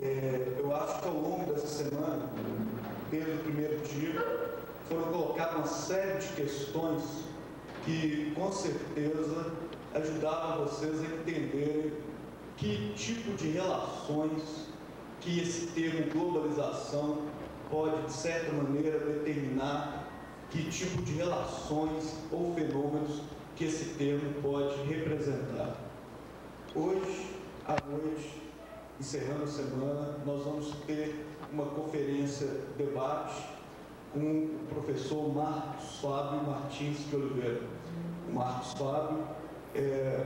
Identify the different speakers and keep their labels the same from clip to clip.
Speaker 1: Eu acho que ao longo dessa semana, desde o primeiro dia, foram colocadas uma série de questões que, com certeza, ajudaram vocês a entenderem que tipo de relações que esse termo globalização pode, de certa maneira, determinar, que tipo de relações ou fenômenos que esse termo pode representar. Hoje, à noite, encerrando a semana, nós vamos ter uma conferência debate com o professor Marcos Fábio Martins de Oliveira. O Marcos Fábio é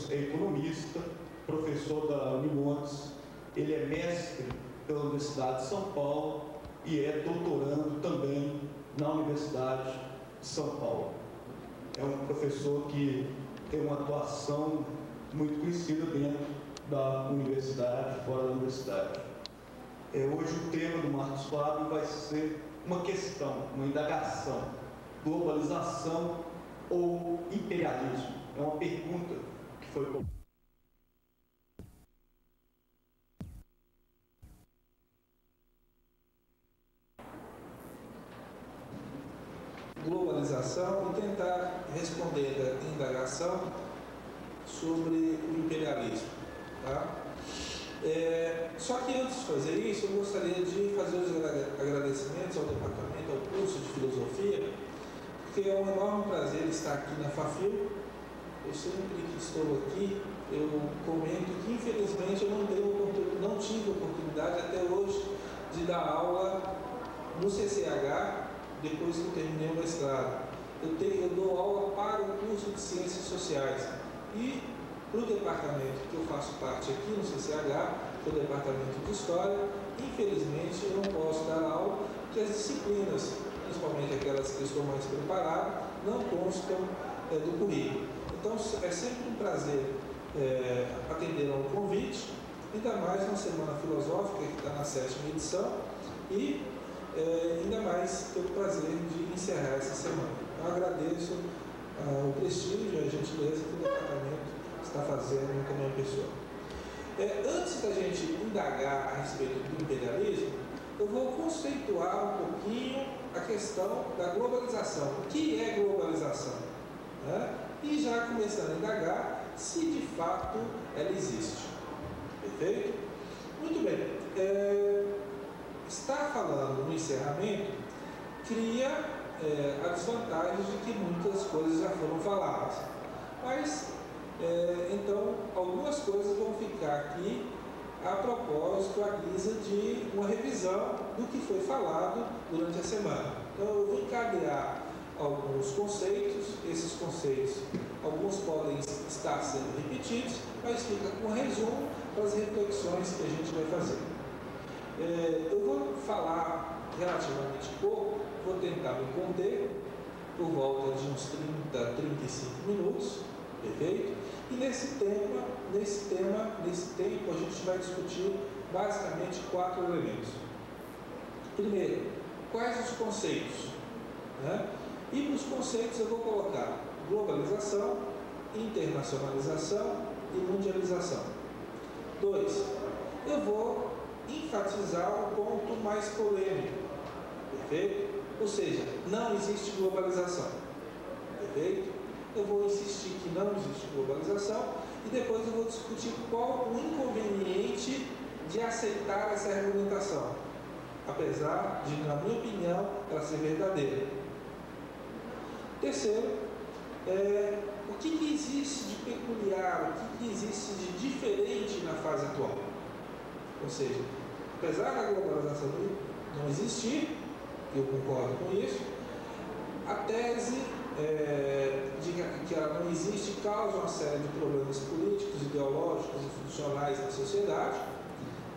Speaker 1: economista, professor da Unimontes, ele é mestre pela Universidade de São Paulo e é doutorando também na Universidade de São Paulo. É um professor que tem uma atuação muito conhecida dentro da universidade, fora da universidade. Hoje o tema do Marcos Fábio vai ser uma questão, uma indagação: globalização ou imperialismo? É uma pergunta que foi colocada.
Speaker 2: Globalização e tentar responder a indagação sobre o imperialismo. Tá? Só que antes de fazer isso, eu gostaria de fazer os agradecimentos ao departamento, ao curso de filosofia, porque é um enorme prazer estar aqui na FAFIL. Eu sempre que estou aqui, eu comento que infelizmente eu não tive oportunidade até hoje de dar aula no CCH depois que eu terminei o mestrado. Eu dou aula para o curso de Ciências Sociais e para o departamento que eu faço parte aqui no CCH, que é o departamento de História. Infelizmente eu não posso dar aula porque as disciplinas, principalmente aquelas que eu estou mais preparado, não constam do currículo. Então é sempre um prazer atender ao convite, ainda mais na Semana Filosófica, que está na 7ª edição, e ainda mais ter o prazer de encerrar essa semana. Eu agradeço o prestígio e a gentileza que o departamento está fazendo com a minha pessoa. Antes da gente indagar a respeito do imperialismo, eu vou conceituar um pouquinho a questão da globalização. O que é globalização? E já começando a indagar se de fato ela existe. Perfeito? Muito bem. Estar falando no encerramento cria a desvantagem de que muitas coisas já foram faladas. Mas, então, algumas coisas vão ficar aqui a propósito, à guisa de uma revisão do que foi falado durante a semana. Então, eu vou encadear alguns conceitos. Esses conceitos, alguns podem estar sendo repetidos, mas fica com um resumo para as reflexões que a gente vai fazer. Eu vou falar relativamente pouco, vou tentar me conter por volta de uns 30, 35 minutos, perfeito? E nesse tempo a gente vai discutir basicamente 4 elementos. Primeiro, quais os conceitos? E para os conceitos eu vou colocar globalização, internacionalização e mundialização. 2, eu vou enfatizar o ponto mais polêmico, perfeito? Ou seja, não existe globalização, perfeito? Eu vou insistir que não existe globalização e depois eu vou discutir qual o inconveniente de aceitar essa argumentação, apesar de, na minha opinião, ela ser verdadeira. Terceiro, o que existe de peculiar, o que existe de diferente na fase atual? Ou seja, apesar da globalização não existir, eu concordo com isso, a tese de que ela não existe causa uma série de problemas políticos, ideológicos e funcionais na sociedade.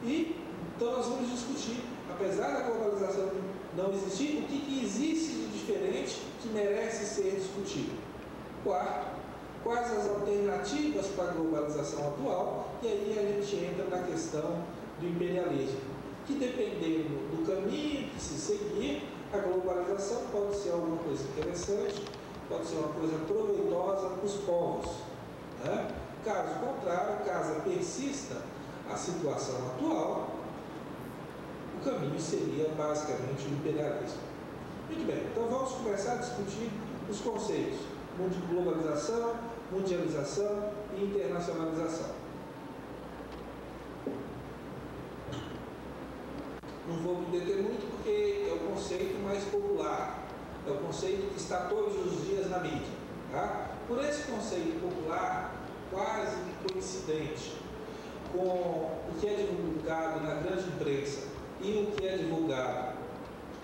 Speaker 2: E então nós vamos discutir, apesar da globalização não existir, o que existe de diferente que merece ser discutido. Quarto, quais as alternativas para a globalização atual, e aí a gente entra na questão do imperialismo, que dependendo do caminho que se seguir, a globalização pode ser alguma coisa interessante, pode ser uma coisa proveitosa para os povos. Caso contrário, caso persista a situação atual, o caminho seria basicamente o imperialismo. Muito bem, então vamos começar a discutir os conceitos: globalização, mundialização e internacionalização. Não vou me deter muito porque é o conceito mais popular, é o conceito que está todos os dias na mídia. Tá? Por esse conceito popular, quase que coincidente com o que é divulgado na grande imprensa e o que é divulgado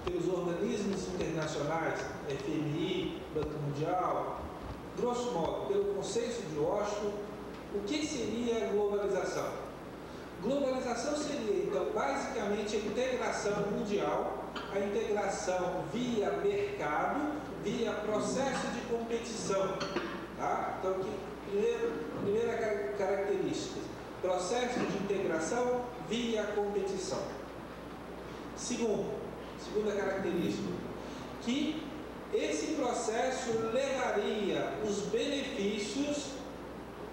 Speaker 2: pelos organismos internacionais, FMI, Banco Mundial, grosso modo, pelo Consenso de Washington, o que seria a globalização? Globalização seria, então, basicamente a integração mundial, a integração via mercado, via processo de competição. Tá? Então, primeira característica, processo de integração via competição. Segunda característica, que esse processo levaria os benefícios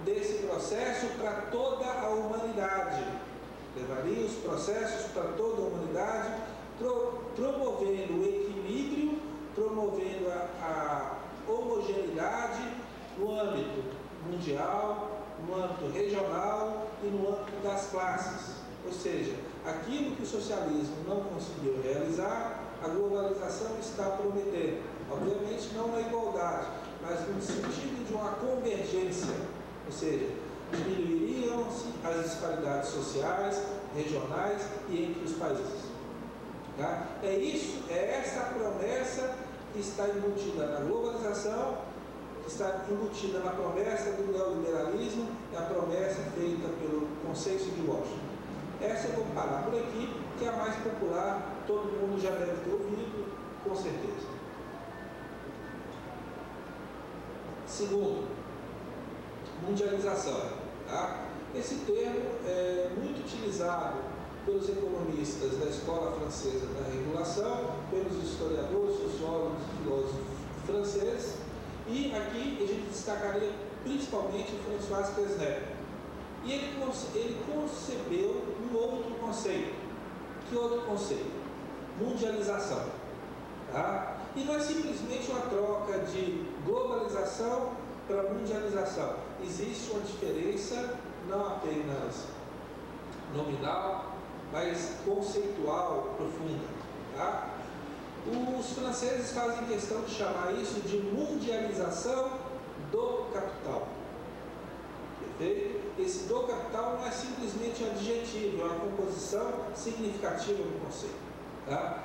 Speaker 2: desse processo para toda a humanidade. Levaria os processos para toda a humanidade, promovendo o equilíbrio, promovendo a homogeneidade no âmbito mundial, no âmbito regional e no âmbito das classes. Ou seja, aquilo que o socialismo não conseguiu realizar, a globalização está prometendo. Obviamente não na igualdade, mas no sentido de uma convergência. Ou seja, diminuiriam-se as disparidades sociais, regionais e entre os países. Tá? É essa promessa que está embutida na globalização, que está embutida na promessa do neoliberalismo, é a promessa feita pelo Consenso de Washington. Essa eu vou parar por aqui, que é a mais popular, todo mundo já deve ter ouvido, com certeza. Segundo, mundialização. Tá? Esse termo é muito utilizado pelos economistas da Escola Francesa da Regulação, pelos historiadores, sociólogos e filósofos franceses, e aqui a gente destacaria principalmente o François Quesnel. E ele concebeu um outro conceito. Que outro conceito? Mundialização. Tá? E não é simplesmente uma troca de globalização para mundialização. Existe uma diferença não apenas nominal, mas conceitual profunda. Tá? Os franceses fazem questão de chamar isso de mundialização do capital. Perfeito? Esse do capital não é simplesmente um adjetivo, é uma composição significativa do conceito. Tá?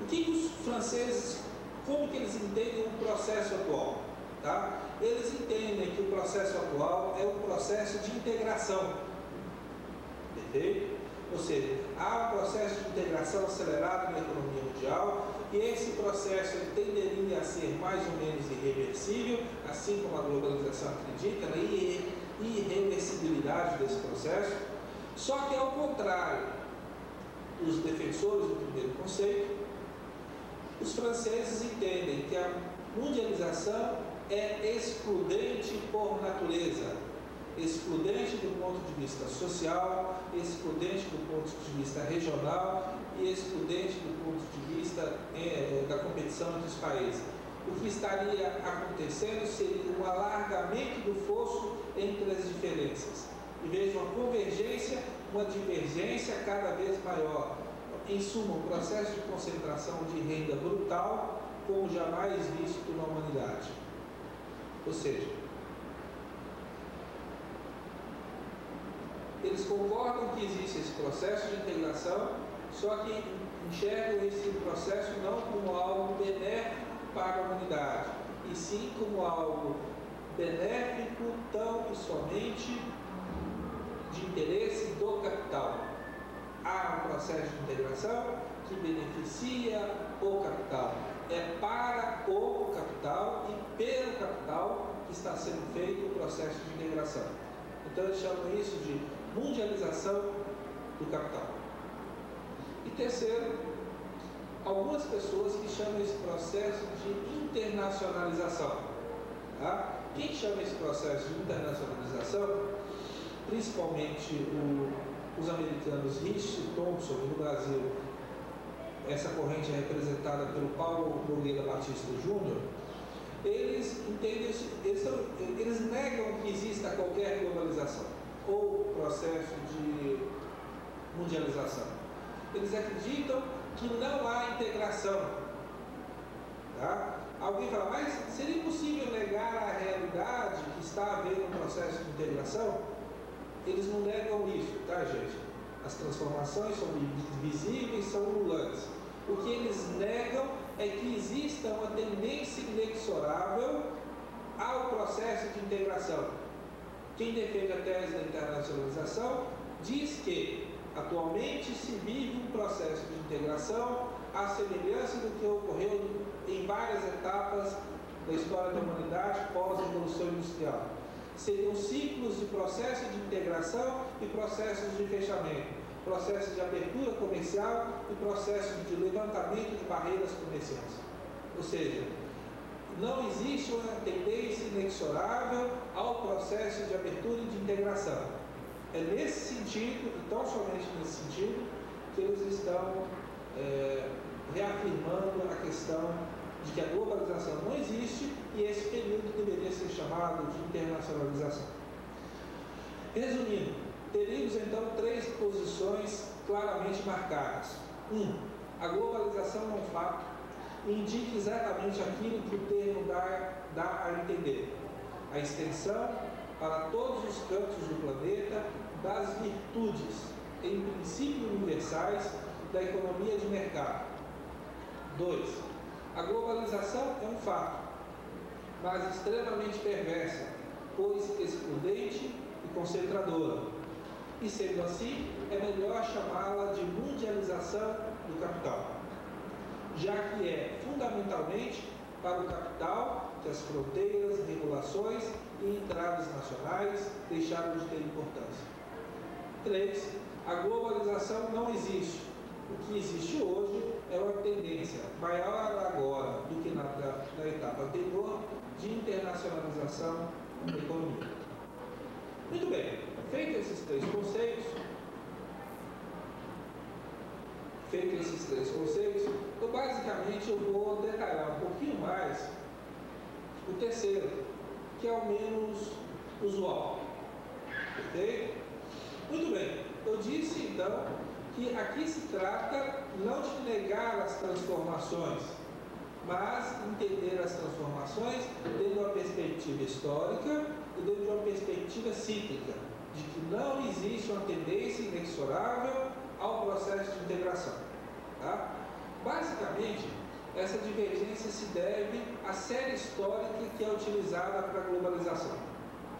Speaker 2: O que os franceses, como que eles entendem o processo atual? Tá? Eles entendem que o processo atual é um processo de integração. Perfeito? Ou seja, há um processo de integração acelerado na economia mundial e esse processo tenderia a ser mais ou menos irreversível, assim como a globalização acredita, na irreversibilidade desse processo. Só que, ao contrário dos defensores do primeiro conceito, os franceses entendem que a mundialização é excludente por natureza, excludente do ponto de vista social, excludente do ponto de vista regional e excludente do ponto de vista da competição entre os países. O que estaria acontecendo seria um alargamento do fosso entre as diferenças, em vez de uma convergência, uma divergência cada vez maior. Em suma, um processo de concentração de renda brutal como jamais visto na humanidade. Ou seja, eles concordam que existe esse processo de integração, só que enxergam esse processo não como algo benéfico para a humanidade, e sim como algo benéfico tão e somente de interesse do capital. Há um processo de integração que beneficia o capital. É para o capital e pelo capital que está sendo feito o processo de integração. Então eles chamam isso de mundialização do capital. E terceiro, algumas pessoas que chamam esse processo de internacionalização. Tá? Quem chama esse processo de internacionalização, principalmente os americanos Rich e Thompson no Brasil essa corrente é representada pelo Paulo Nogueira Batista Júnior, eles entendem, eles negam que exista qualquer globalização ou processo de mundialização. Eles acreditam que não há integração. Tá? Alguém fala, mas seria possível negar a realidade que está havendo um processo de integração? Eles não negam isso, tá, gente? As transformações são visíveis, são ululantes. O que eles negam é que exista uma tendência inexorável ao processo de integração. Quem defende a tese da internacionalização diz que atualmente se vive um processo de integração à semelhança do que ocorreu em várias etapas da história da humanidade pós-revolução industrial. Seriam ciclos de processo de integração e processos de fechamento, processos de abertura comercial e processos de levantamento de barreiras comerciais. Ou seja, não existe uma tendência inexorável ao processo de abertura e de integração. É nesse sentido, e tão somente nesse sentido, que eles estão reafirmando a questão de que a globalização não existe e esse período deveria ser chamado de internacionalização. Resumindo, teríamos então 3 posições claramente marcadas. 1. A globalização é um fato e indica exatamente aquilo que o termo dá a entender. A extensão para todos os cantos do planeta das virtudes, em princípio universais, da economia de mercado. 2. A globalização é um fato, mas extremamente perversa, pois excludente e concentradora. E sendo assim, é melhor chamá-la de mundialização do capital, já que é fundamentalmente para o capital que as fronteiras, regulações e entraves nacionais deixaram de ter importância. 3. A globalização não existe. O que existe hoje é uma tendência maior agora do que na etapa anterior de internacionalização da economia. Muito bem, feitos esses 3 conceitos, então basicamente eu vou detalhar um pouquinho mais o terceiro, que é o menos usual. Ok? Muito bem, eu disse então que aqui se trata não de negar as transformações, mas entender as transformações dentro de uma perspectiva histórica e dentro de uma perspectiva cíclica, de que não existe uma tendência inexorável ao processo de integração. Tá? Basicamente, essa divergência se deve à série histórica que é utilizada para a globalização.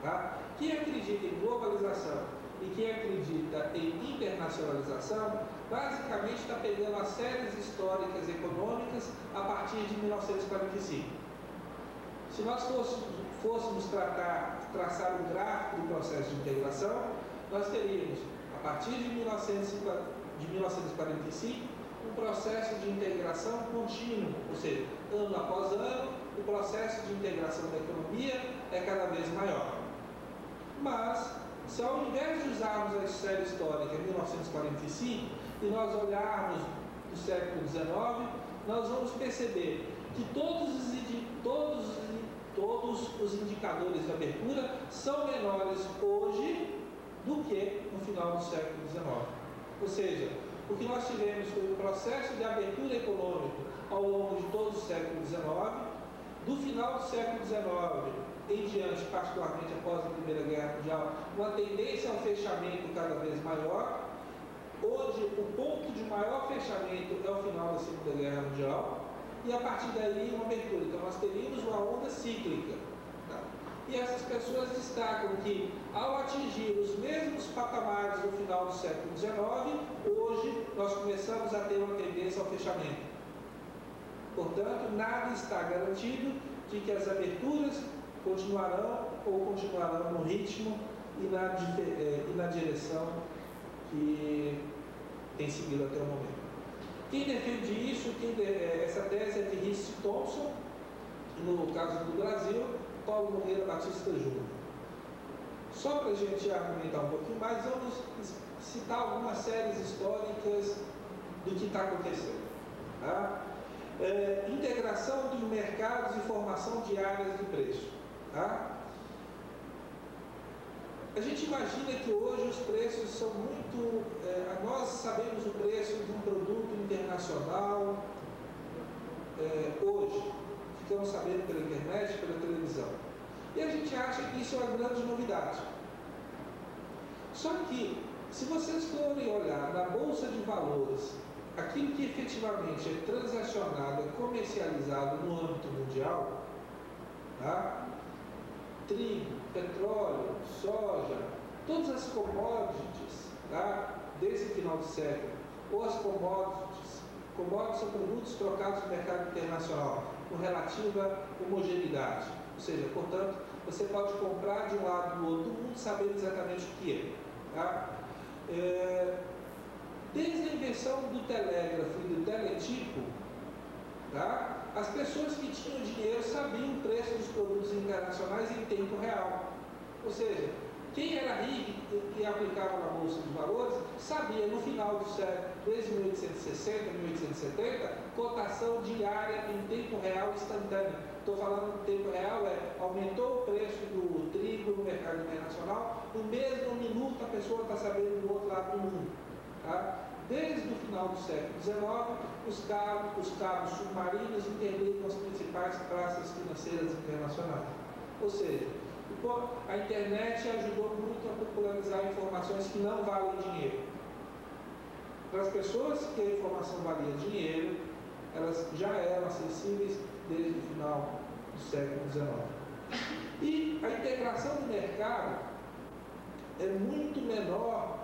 Speaker 2: Tá? Quem acredita em globalização e quem acredita em internacionalização, basicamente está pegando as séries históricas econômicas a partir de 1945. Se nós fôssemos traçar um gráfico do processo de integração, nós teríamos, a partir de 1945, um processo de integração contínuo, ou seja, ano após ano, o processo de integração da economia é cada vez maior. Mas, se ao invés de usarmos a série histórica 1945 e nós olharmos do século XIX, nós vamos perceber que todos os indicadores de abertura são menores hoje do que no final do século XIX. Ou seja, o que nós tivemos foi um processo de abertura econômica ao longo de todo o século XIX, do final do século XIX em diante, particularmente após a Primeira Guerra Mundial, uma tendência ao fechamento cada vez maior, onde o ponto de maior fechamento é o final da Segunda Guerra Mundial, e a partir daí uma abertura. Então nós teríamos uma onda cíclica. Tá? E essas pessoas destacam que, ao atingir os mesmos patamares no final do século XIX, hoje nós começamos a ter uma tendência ao fechamento. Portanto, nada está garantido de que as aberturas continuarão no ritmo e na direção que tem seguido até o momento. Quem defende isso, essa tese é de Rhys Thompson, e no caso do Brasil, Paulo Nogueira Batista Júnior. Só para a gente argumentar um pouquinho mais, vamos citar algumas séries históricas do que está acontecendo. Tá? Integração de mercados e formação de áreas de preço. Tá? A gente imagina que hoje os preços são muito... nós sabemos o preço de um produto internacional hoje. Ficamos sabendo pela internet, pela televisão. E a gente acha que isso é uma grande novidade. Só que, se vocês forem olhar na Bolsa de Valores, aquilo que efetivamente é transacionado, é comercializado no âmbito mundial, tá? Trigo, petróleo, soja, todas as commodities, tá? Desse final de século, ou as commodities são produtos trocados no mercado internacional, com relativa homogeneidade. Ou seja, portanto, você pode comprar de um lado do outro mundo sabendo exatamente o que é. Tá? Desde a invenção do telégrafo e do teletipo, tá? As pessoas que tinham dinheiro sabiam o preço dos produtos internacionais em tempo real. Ou seja, quem era rico e aplicava na Bolsa de Valores, sabia no final do século, desde 1860, 1870, cotação diária em tempo real instantânea. Estou falando de tempo real, aumentou o preço do trigo no mercado internacional, no mesmo minuto a pessoa está sabendo do outro lado do mundo. Tá? Desde o final do século XIX, os cabos submarinos interligam as principais praças financeiras internacionais. Ou seja, a internet ajudou muito a popularizar informações que não valem dinheiro. Para as pessoas que a informação valia dinheiro, elas já eram acessíveis desde o final do século XIX. E a integração do mercado é muito menor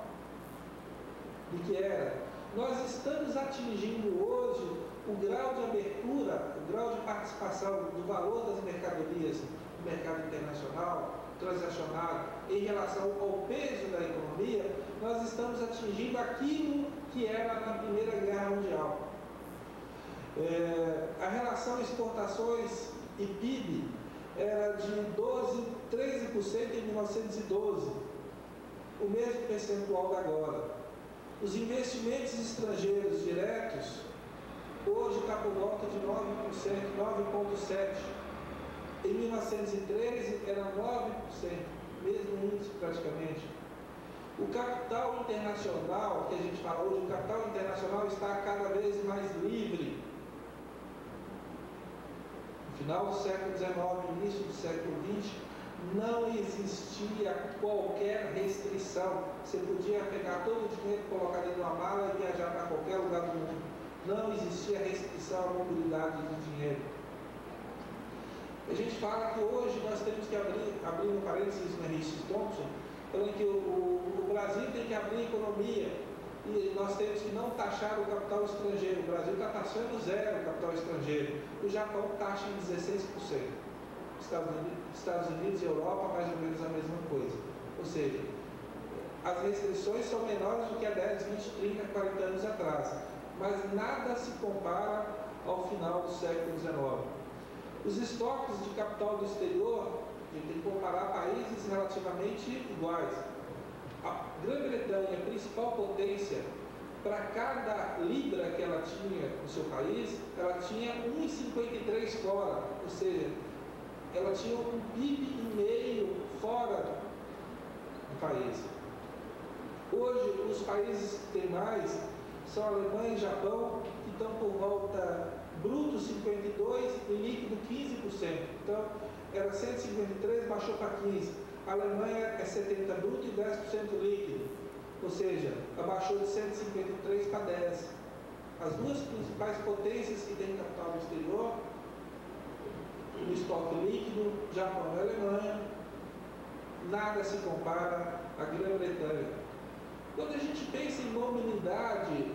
Speaker 2: do que era. Nós estamos atingindo hoje o grau de abertura, o grau de participação do valor das mercadorias no mercado internacional, transacionado, em relação ao peso da economia, nós estamos atingindo aquilo que era na Primeira Guerra Mundial. A relação exportações e PIB era de 13% em 1912, o mesmo percentual da agora. Os investimentos estrangeiros diretos, hoje está por volta de 9%, 9,7%. Em 1913 era 9%, mesmo índice praticamente. O capital internacional, que a gente fala hoje, o capital internacional está cada vez mais livre. No final do século XIX, início do século XX, não existia qualquer restrição. Você podia pegar todo o dinheiro, colocar dentro de uma mala e viajar para qualquer lugar do mundo. Não existia restrição à mobilidade do dinheiro. A gente fala que hoje nós temos que abrir um parênteses no Henry Thompson, falando que o Brasil tem que abrir economia e nós temos que não taxar o capital estrangeiro. O Brasil está taxando zero o capital estrangeiro. O Japão taxa em 16%. Estados Unidos e Europa, mais ou menos a mesma coisa. Ou seja, as restrições são menores do que há 10, 20, 30, 40 anos atrás. Mas nada se compara ao final do século XIX. Os estoques de capital do exterior, a gente tem que comparar países relativamente iguais. A Grã-Bretanha, a principal potência, para cada libra que ela tinha no seu país, ela tinha 1,53 fora, ou seja, ela tinha um PIB e meio fora do país. Hoje, os países que têm mais são Alemanha e Japão, que estão por volta bruto 52% e líquido 15%. Então, era 153, baixou para 15%. A Alemanha é 70% bruto e 10% líquido. Ou seja, abaixou de 153 para 10%. As duas principais potências que têm capital no exterior, no estoque líquido, Japão e Alemanha, nada se compara à Grã-Bretanha. Quando a gente pensa em mobilidade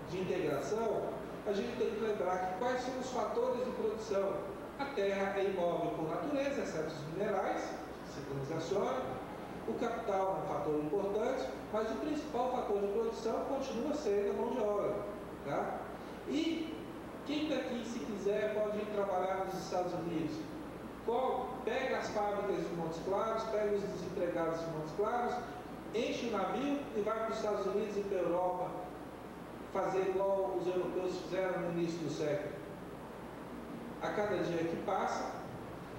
Speaker 2: de integração, a gente tem que lembrar que quais são os fatores de produção. A terra é imóvel por natureza, exceto os minerais, que se transaciona. O capital é um fator importante, mas o principal fator de produção continua sendo a mão de obra. Tá? E quem daqui, se quiser, pode ir trabalhar nos Estados Unidos? Pega as fábricas de Montes Claros, pega os desempregados de Montes Claros, enche o navio e vai para os Estados Unidos e para a Europa. fazer igual os europeus fizeram no início do século. A cada dia que passa,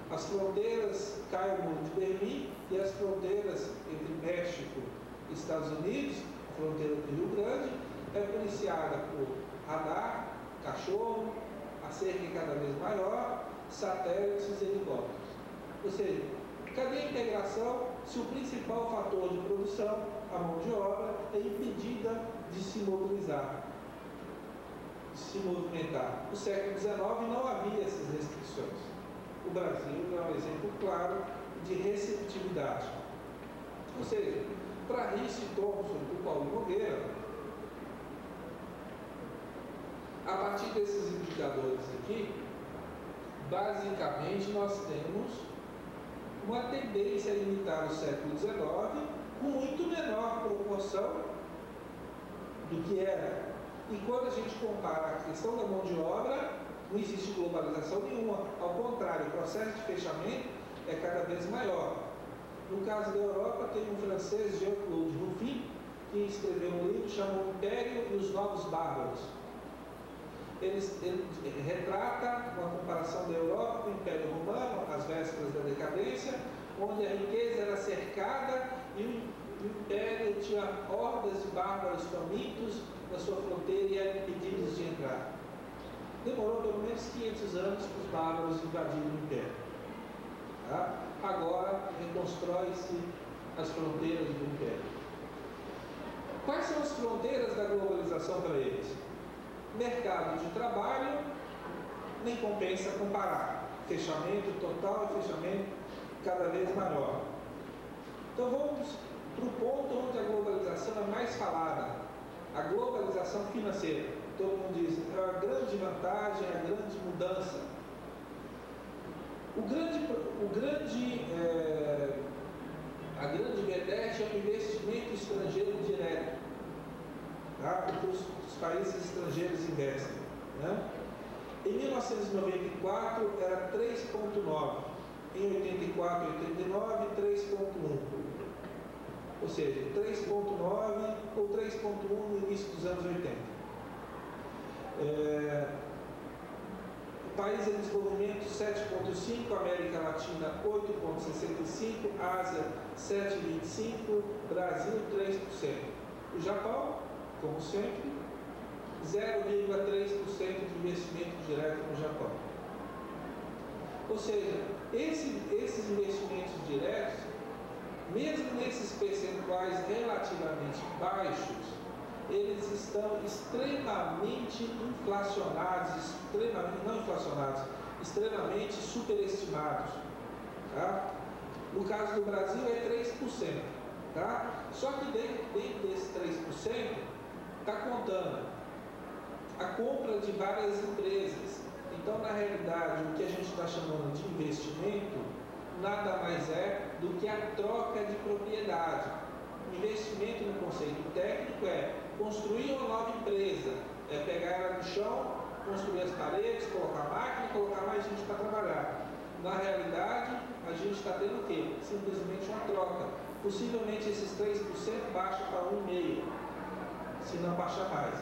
Speaker 2: as fronteiras caem o muro de Berlim e as fronteiras entre México e Estados Unidos, a fronteira do Rio Grande, é policiada por radar, cachorro, a cerca cada vez maior, satélites e helicópteros. Ou seja, cadê a integração se o principal fator de produção, a mão de obra, é impedida de se mobilizar, de se movimentar? No século XIX não havia essas restrições. O Brasil é um exemplo claro de receptividade. Ou seja, para Rice Thompson e para Paulo Nogueira, a partir desses indicadores aqui, basicamente nós temos uma tendência a limitar o século XIX com muito menor proporção do que era. E quando a gente compara a questão da mão de obra, não existe globalização nenhuma. Ao contrário, o processo de fechamento é cada vez maior. No caso da Europa, tem um francês, Jean-Claude Ruffin, que escreveu um livro chamado O Império e os Novos Bárbaros. Ele retrata uma comparação da Europa com o Império Romano, às vésperas da decadência, onde a riqueza era cercada e o Império tinha hordas de bárbaros famintos na sua fronteira e eram impedidos de entrar. Demorou pelo menos 500 anos para os bárbaros invadirem o Império. Tá? Agora reconstrói-se as fronteiras do Império. Quais são as fronteiras da globalização para eles? Mercado de trabalho, nem compensa comparar. Fechamento total e fechamento cada vez maior. Então vamos para o ponto onde a globalização é mais falada. A globalização financeira. Todo mundo diz, é a grande vantagem, a grande mudança. A grande verdade é o investimento estrangeiro direto, tá? Que os países estrangeiros investem, né? Em 1994 era 3,9, em 84 e 89, 3,1. Ou seja, 3,9 ou 3,1 no início dos anos 80. País em desenvolvimento 7,5, América Latina 8,65, Ásia 7,25, Brasil 3%. O Japão, como sempre, 0,3% de investimento direto no Japão. Ou seja, esses investimentos diretos, mesmo nesses percentuais relativamente baixos, eles estão extremamente inflacionados, extremamente superestimados. Tá? No caso do Brasil é 3%. Tá? Só que dentro desses 3% está contando a compra de várias empresas. Então, na realidade, o que a gente está chamando de investimento nada mais é do que a troca de propriedade. O investimento no conceito técnico é construir uma nova empresa, é pegar ela no chão, construir as paredes, colocar máquina e colocar mais gente para trabalhar. Na realidade, a gente está tendo o quê? Simplesmente uma troca. Possivelmente esses 3% baixa para 1,5%, se não baixa mais.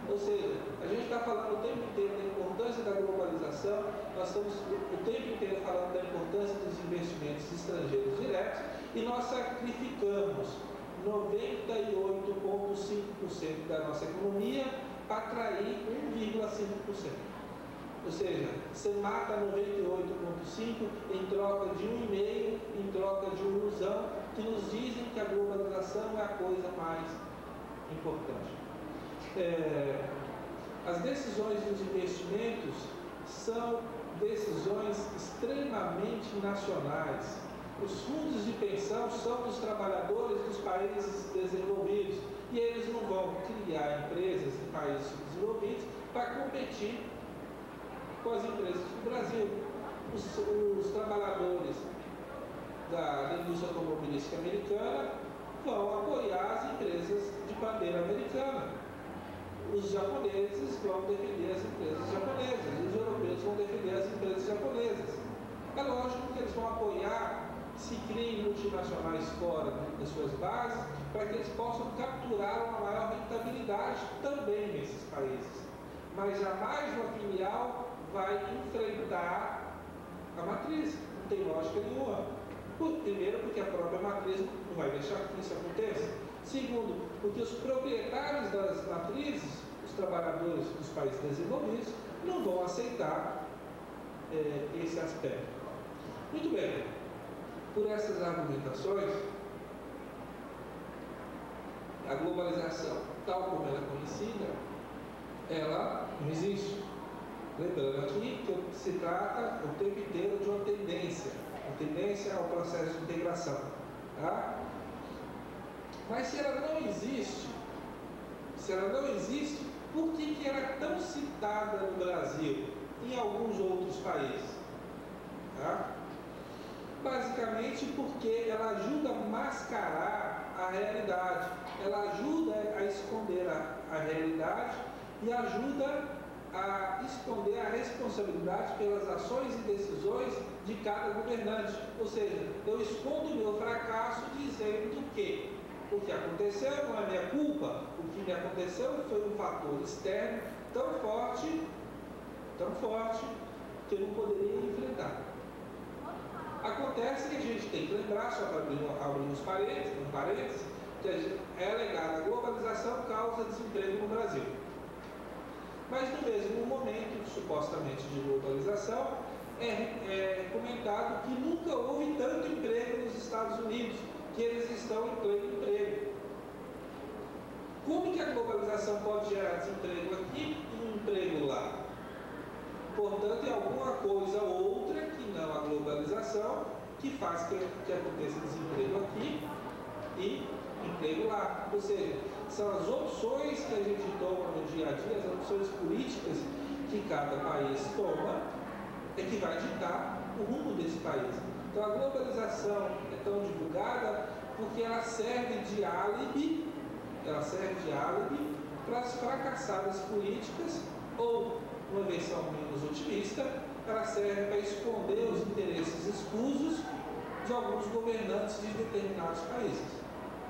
Speaker 2: Ou seja, a gente está falando o tempo inteiro da importância da globalização, nós estamos o tempo inteiro falando da importância dos investimentos estrangeiros diretos e nós sacrificamos 98,5% da nossa economia para atrair 1,5%. Ou seja, você mata 98,5% em troca de 1,5%, em troca de uma ilusão, que nos dizem que a globalização é a coisa mais importante. As decisões dos investimentos são decisões extremamente nacionais. Os fundos de pensão são dos trabalhadores dos países desenvolvidos e eles não vão criar empresas em países desenvolvidos para competir com as empresas do Brasil. Os trabalhadores da indústria automobilística americana vão apoiar as empresas de bandeira americana. Os japoneses vão defender as empresas japonesas, os europeus vão defender as empresas japonesas. É lógico que eles vão apoiar se criem multinacionais fora das suas bases, para que eles possam capturar uma maior rentabilidade também nesses países. Mas jamais uma filial vai enfrentar a matriz, não tem lógica nenhuma. Primeiro, porque a própria matriz não vai deixar que isso aconteça. Segundo, porque os proprietários das matrizes, os trabalhadores dos países desenvolvidos, não vão aceitar esse aspecto. Muito bem, por essas argumentações, a globalização, tal como ela é conhecida, ela não existe. Lembrando aqui que se trata o tempo inteiro de uma tendência ao processo de integração. Tá? Mas se ela não existe, por que ela é tão citada no Brasil e em alguns outros países? Tá? Basicamente porque ela ajuda a mascarar a realidade, ela ajuda a esconder a realidade e ajuda a esconder a responsabilidade pelas ações e decisões de cada governante. Ou seja, eu escondo o meu fracasso dizendo que o que aconteceu não é minha culpa, o que me aconteceu foi um fator externo tão forte, que eu não poderia enfrentar. Acontece que a gente tem que lembrar, só para abrir uns parênteses, que é alegada a globalização causa desemprego no Brasil. Mas no mesmo momento, supostamente, de globalização, é comentado que nunca houve tanto emprego nos Estados Unidos, que eles estão em pleno emprego. Como que a globalização pode gerar desemprego aqui e um emprego lá? Portanto, é alguma coisa outra que não a globalização que faz que aconteça desemprego aqui e emprego lá. Ou seja, são as opções que a gente toma no dia a dia, as opções políticas que cada país toma, é que vai ditar o rumo desse país. Então a globalização é tão divulgada porque ela serve de álibi para as fracassadas políticas, ou, uma versão menos otimista, ela serve para esconder os interesses escusos de alguns governantes de determinados países.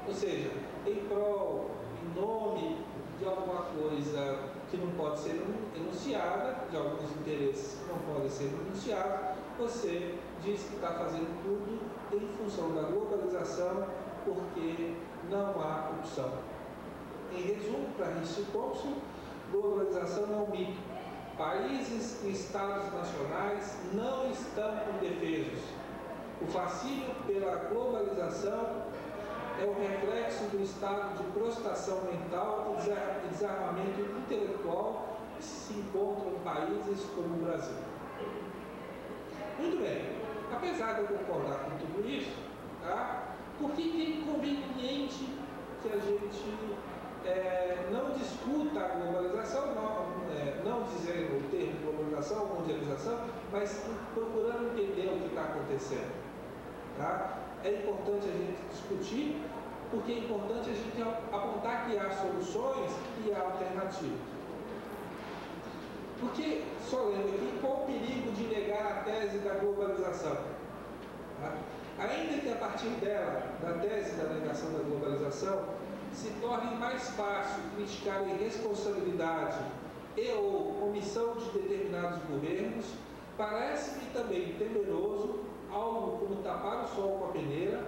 Speaker 2: Ou seja, em prol, em nome de alguma coisa que não pode ser enunciada, de alguns interesses que não podem ser enunciados, você diz que está fazendo tudo em função da globalização, porque não há opção. Em resumo, para Richard Thompson, globalização é um mito. Países e estados nacionais não estão indefesos. O fascínio pela globalização é o reflexo do estado de prostração mental e desarmamento intelectual que se encontram em países como o Brasil. Muito bem, apesar de eu concordar com tudo isso, tá? Por que é inconveniente que a gente não discuta a globalização, não dizendo o termo globalização ou mundialização, mas procurando entender o que está acontecendo? Tá? É importante a gente discutir, porque é importante a gente apontar que há soluções e há alternativas. Porque, só lembro aqui, qual o perigo de negar a tese da globalização? Tá? Ainda que a partir dela, da tese da negação da globalização, se torne mais fácil criticar a irresponsabilidade e ou omissão de determinados governos, parece-me também temeroso, algo como tapar o sol com a peneira,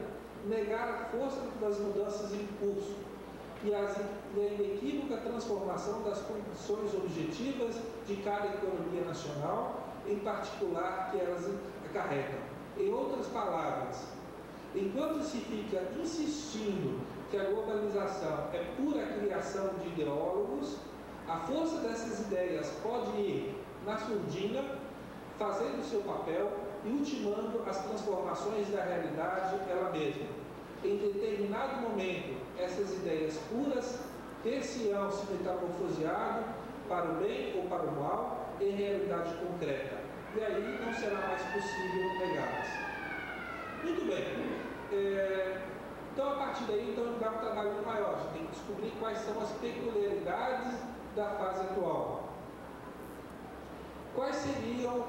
Speaker 2: negar a força das mudanças em curso e a inequívoca transformação das condições objetivas de cada economia nacional, em particular que elas acarretam. Em outras palavras, enquanto se fica insistindo que a globalização é pura criação de ideólogos, a força dessas ideias pode ir na surdina, fazendo seu papel e ultimando as transformações da realidade ela mesma. Em determinado momento, essas ideias puras ter-se-ão se metamorfoseado para o bem ou para o mal em realidade concreta. E aí não será mais possível negá-las. Muito bem. Então, a partir daí, dá um trabalho maior. A gente tem que descobrir quais são as peculiaridades da fase atual. Quais seriam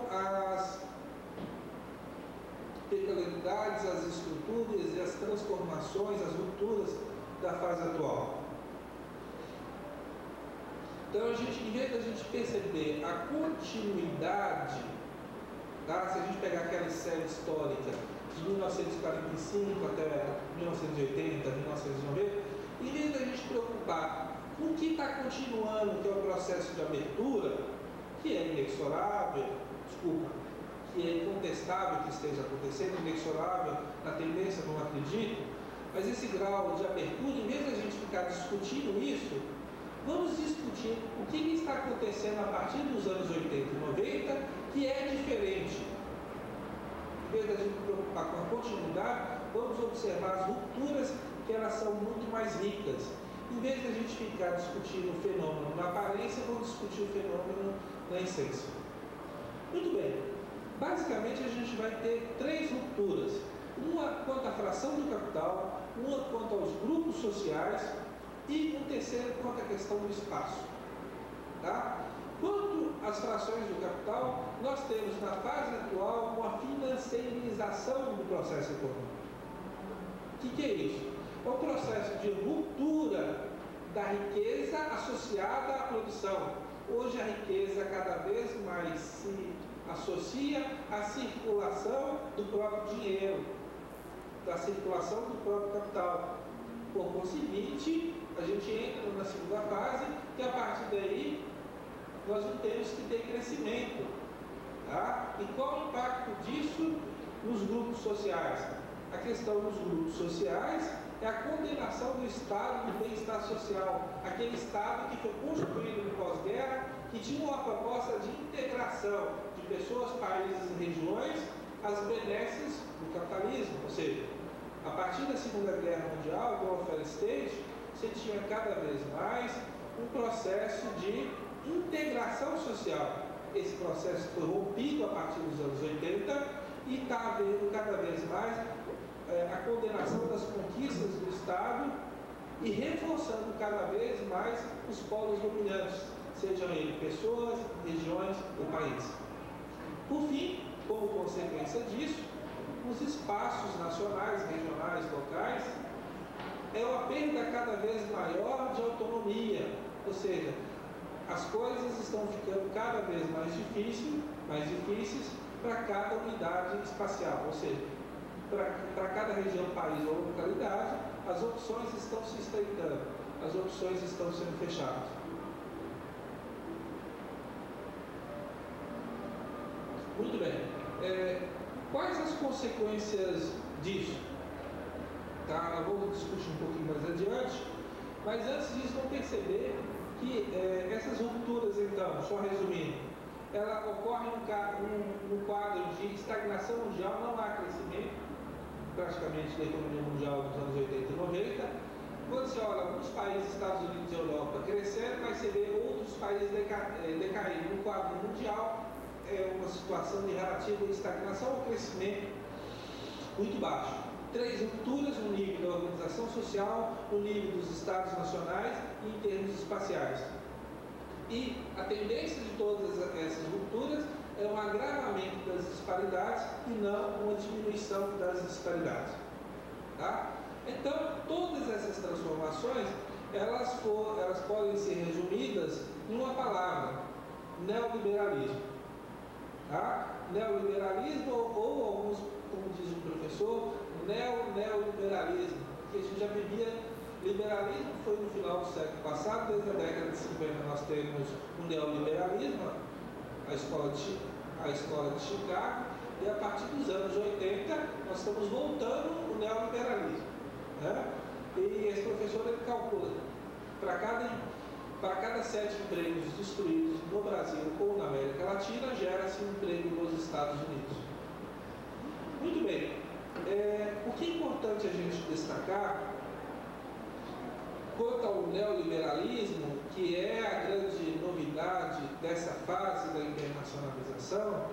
Speaker 2: peculiaridades, as estruturas e as transformações, as rupturas da fase atual. Então, em vez de a gente perceber a continuidade, tá? Se a gente pegar aquela série histórica de 1945 até 1980, 1990, em vez de a gente preocupar com o que está continuando, que é o processo de abertura, que é inexorável, que é incontestável que esteja acontecendo, inexorável na tendência, não acredito, mas esse grau de abertura, em vez de a gente ficar discutindo isso, vamos discutir o que está acontecendo a partir dos anos 80 e 90, que é diferente. Em vez de a gente se preocupar com a continuidade, vamos observar as rupturas, que elas são muito mais ricas. Em vez de a gente ficar discutindo o fenômeno na aparência, vamos discutir o fenômeno na essência. Muito bem. Basicamente, a gente vai ter 3 rupturas. Uma quanto à fração do capital, uma quanto aos grupos sociais e um terceiro quanto à questão do espaço. Tá? Quanto às frações do capital, nós temos na fase atual uma financeirização do processo econômico. O que é isso? É um processo de ruptura da riqueza associada à produção. Hoje a riqueza cada vez mais se associa à circulação do próprio dinheiro, da circulação do próprio capital. Por conseguinte, a gente entra na segunda fase, que a partir daí nós não temos que ter crescimento. Tá? E qual o impacto disso nos grupos sociais? A questão dos grupos sociais é a condenação do Estado do bem-estar social, aquele Estado que foi construído no pós-guerra, que tinha uma proposta de integração de pessoas, países e regiões às benesses do capitalismo. Ou seja, a partir da Segunda Guerra Mundial, do welfare state, você tinha cada vez mais um processo de integração social. Esse processo foi rompido a partir dos anos 80 e está havendo cada vez mais a condenação das conquistas do Estado e reforçando cada vez mais os polos dominantes, sejam eles pessoas, regiões ou países. Por fim, como consequência disso, os espaços nacionais, regionais, locais, é uma perda cada vez maior de autonomia, ou seja, as coisas estão ficando cada vez mais difíceis para cada unidade espacial, ou seja, para cada região, país ou localidade, as opções estão se estreitando, as opções estão sendo fechadas. Muito bem. Quais as consequências disso? Tá? Eu vou discutir um pouquinho mais adiante, mas antes disso, vamos perceber que essas rupturas, então, só resumindo, ela ocorre num quadro de estagnação mundial, não há crescimento praticamente da economia mundial nos anos 80 e 90. Quando você olha alguns países, Estados Unidos e Europa, crescendo, mas você vê outros países decaindo. No quadro mundial, é uma situação de relativa estagnação ou crescimento muito baixo. 3 rupturas no nível da organização social, no nível dos estados nacionais e em termos espaciais. E a tendência de todas essas rupturas é um agravamento das disparidades e não uma diminuição das disparidades. Tá? Então, todas essas transformações, elas podem ser resumidas em uma palavra: neoliberalismo. Tá? Neoliberalismo, ou alguns, como diz o professor, neoliberalismo, porque a gente já vivia liberalismo, foi no final do século passado, desde a década de 50 nós temos um neoliberalismo, a escola de Chicago, e a partir dos anos 80 nós estamos voltando o neoliberalismo. Né? E esse professor ele calcula, para cada 7 empregos destruídos no Brasil ou na América Latina, gera-se um emprego nos Estados Unidos. Muito bem. O que é importante a gente destacar quanto ao neoliberalismo, que é a grande novidade dessa fase da internacionalização,